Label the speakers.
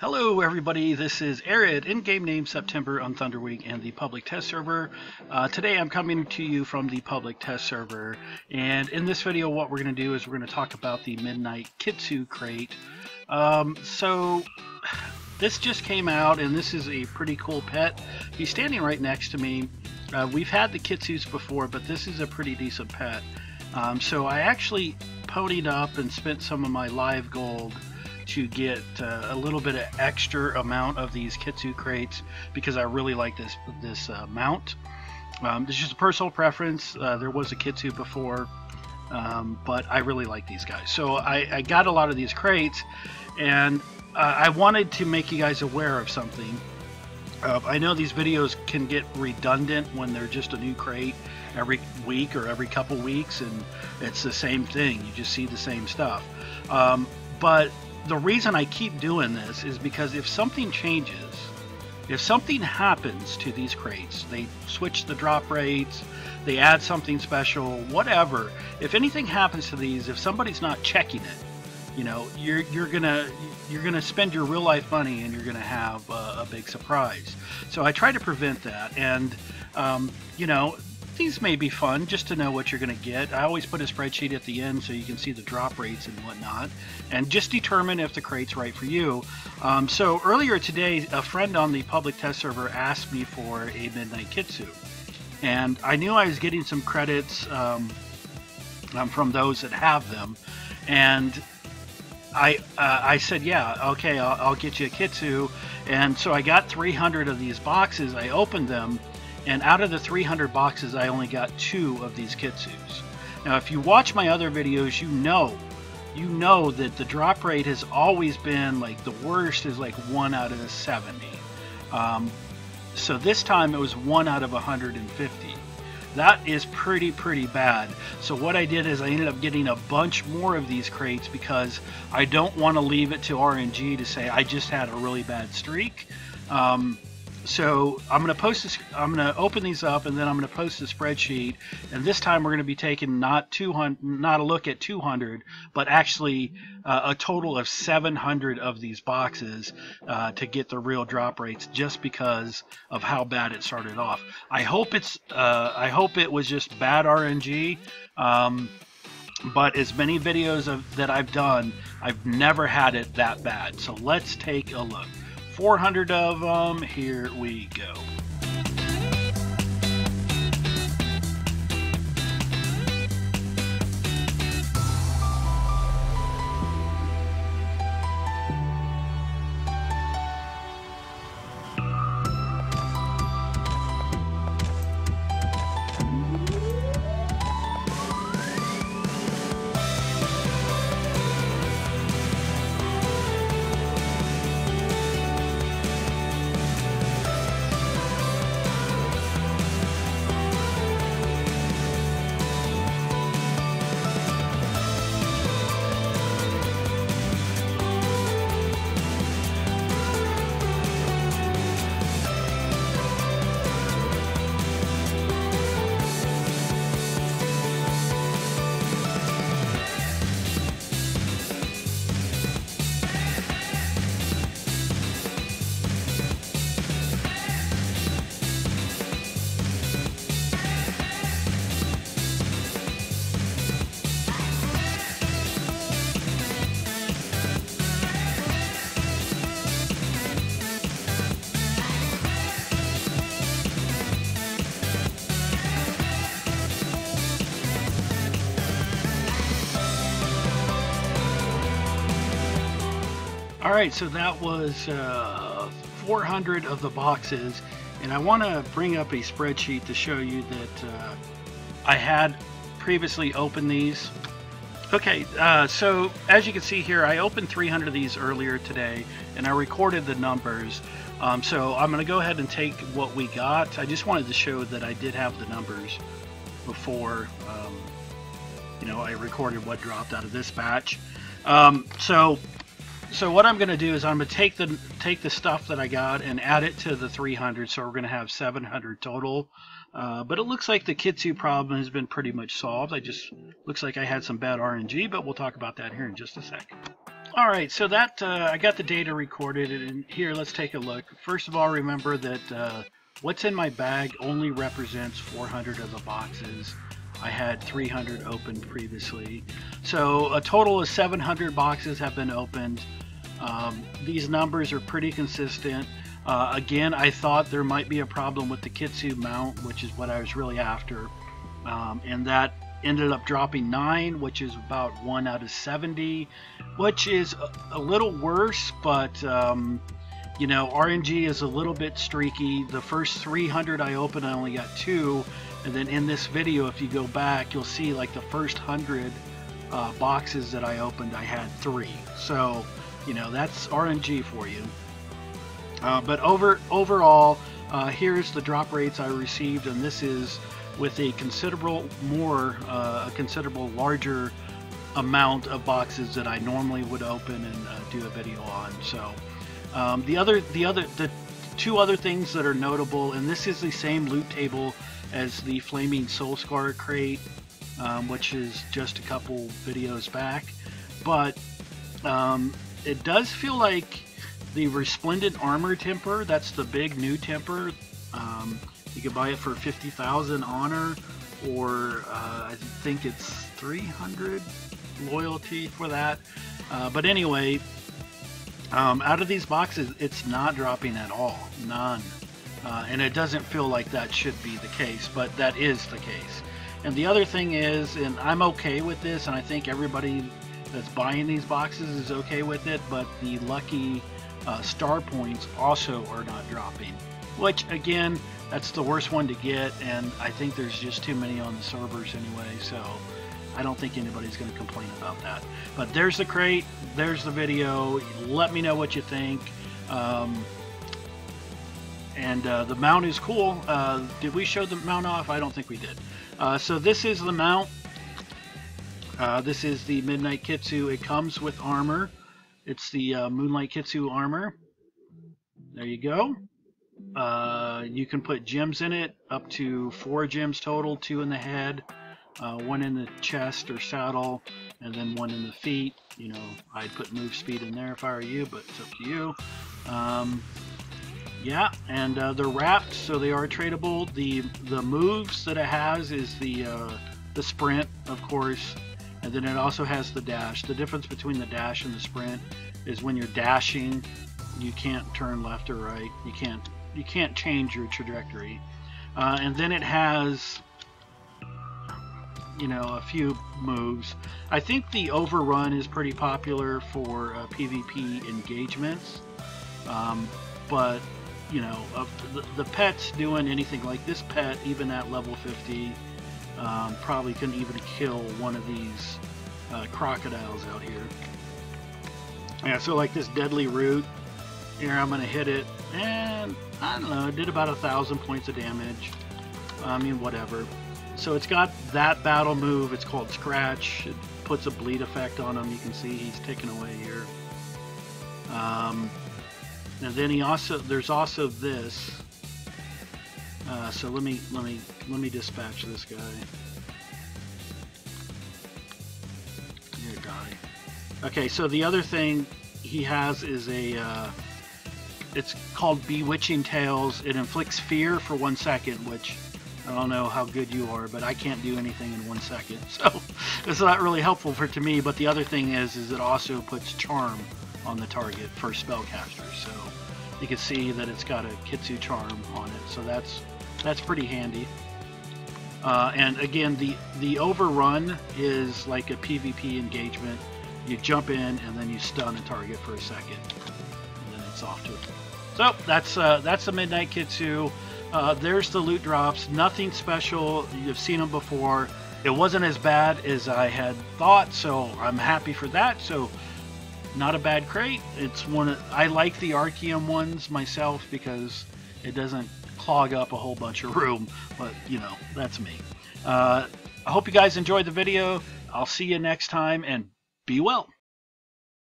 Speaker 1: Hello everybody, this is Arid, in-game name September on Thunderwing and the public test server. Today I'm coming to you from the public test server, and in this video what we're going to do is we're going to talk about the Moonlight Kitsu crate. So this just came out, and this is a pretty cool pet. He's standing right next to me. We've had the Kitsus before, but this is a pretty decent pet. So I actually ponied up and spent some of my live gold to get a little bit of extra amount of these Kitsu crates because I really like this mount. It's just a personal preference. There was a Kitsu before, but I really like these guys. So I got a lot of these crates, and I wanted to make you guys aware of something. I know these videos can get redundant when they're just a new crate every week or every couple weeks, and it's the same thing. You just see the same stuff. But the reason I keep doing this is because if something changes, if something happens to these crates, they switch the drop rates, they add something special, whatever, if anything happens to these, if somebody's not checking it, you know, you're gonna spend your real life money and you're gonna have a big surprise. So I try to prevent that, and you know, these may be fun just to know what you're going to get. I always put a spreadsheet at the end so you can see the drop rates and whatnot, and just determine if the crate's right for you. So earlier today, a friend on the public test server asked me for a Moonlight Kitsu, and I knew I was getting some credits from those that have them, and I said, yeah, okay, I'll get you a Kitsu. And so I got 300 of these boxes. I opened them, and out of the 300 boxes, I only got 2 of these Kitsus. Now, if you watch my other videos, you know that the drop rate has always been like the worst is like 1 out of 70. So this time it was 1 out of 150. That is pretty bad. So what I did is I ended up getting a bunch more of these crates because I don't want to leave it to RNG to say I just had a really bad streak. So I'm going to post this. I'm going to open these up, and then I'm going to post a spreadsheet. And this time we're going to be taking not a look at 200, but actually a total of 700 of these boxes to get the real drop rates, just because of how bad it started off. I hope it was just bad RNG. But as many videos that I've done, I've never had it that bad. So let's take a look. 400 of them, here we go. Alright, so that was 400 of the boxes, and I want to bring up a spreadsheet to show you that I had previously opened these. Okay, so as you can see here, I opened 300 of these earlier today, and I recorded the numbers. So I'm going to go ahead and take what we got. I just wanted to show that I did have the numbers before, you know, I recorded what dropped out of this batch. So what I'm going to do is I'm going to take the stuff that I got and add it to the 300, so we're going to have 700 total. But it looks like the Kitsu problem has been pretty much solved. Looks like I had some bad RNG, but we'll talk about that here in just a sec. All right, so that I got the data recorded, and here let's take a look. First of all, remember that what's in my bag only represents 400 of the boxes. I had 300 opened previously, so a total of 700 boxes have been opened. These numbers are pretty consistent. Again, I thought there might be a problem with the Kitsu mount, which is what I was really after, and that ended up dropping 9, which is about 1 out of 70, which is a little worse, but you know, RNG is a little bit streaky. The first 300 I opened, I only got 2, and then in this video, if you go back, you'll see like the first 100 boxes that I opened, I had 3. So, you know, that's RNG for you. But overall, here's the drop rates I received, and this is with a considerable larger amount of boxes that I normally would open and do a video on. So the two other things that are notable, and this is the same loot table as the Flaming Soul Scar crate, which is just a couple videos back, but it does feel like the Resplendent Armor Temper, that's the big new temper. You can buy it for 50,000 honor, or I think it's 300 loyalty for that. But anyway, out of these boxes, it's not dropping at all, none. And it doesn't feel like that should be the case, but that is the case. And the other thing is, and I'm okay with this, and I think everybody that's buying these boxes is okay with it, but the lucky star points also are not dropping, which again, that's the worst one to get, and I think there's just too many on the servers anyway, so I don't think anybody's going to complain about that. But there's the crate, there's the video. Let me know what you think. The mount is cool. Did we show the mount off? I don't think we did. So this is the mount. This is the Moonlight Kitsu. It comes with armor. It's the Moonlight Kitsu armor. There you go. You can put gems in it, up to 4 gems total, 2 in the head, 1 in the chest or saddle, and then 1 in the feet. You know, I'd put move speed in there if I were you, but it's up to you. Yeah, and they're wrapped, so they are tradable. The moves that it has is the sprint, of course, and then it also has the dash. The difference between the dash and the sprint is when you're dashing, you can't turn left or right. You can't change your trajectory. And then it has, you know, a few moves. I think the overrun is pretty popular for PvP engagements, but you know, the pets doing anything like this pet, even at level 50, probably couldn't even kill one of these crocodiles out here. Yeah, so like this deadly root here, I'm gonna hit it, and I don't know, it did about 1,000 points of damage. I mean, whatever. So it's got that battle move. It's called Scratch. It puts a bleed effect on him. You can see he's taken away here. And then there's also this. So let me dispatch this guy. Here, guy. Okay, so the other thing he has is it's called Bewitching Tales. It inflicts fear for 1 second, which I don't know how good you are, but I can't do anything in 1 second, so it's not really helpful to me. But the other thing is it also puts charm on the target for spellcasters, so you can see that it's got a Kitsu charm on it, so that's pretty handy. And again, the overrun is like a PvP engagement. You jump in and then you stun a target for a second, and then it's off to it. So that's the Moonlight Kitsu. There's the loot drops. Nothing special. You've seen them before. It wasn't as bad as I had thought, so I'm happy for that. So not a bad crate. It's I like the Archeage ones myself because it doesn't clog up a whole bunch of room, but you know, that's me. I hope you guys enjoyed the video. I'll see you next time, and be well.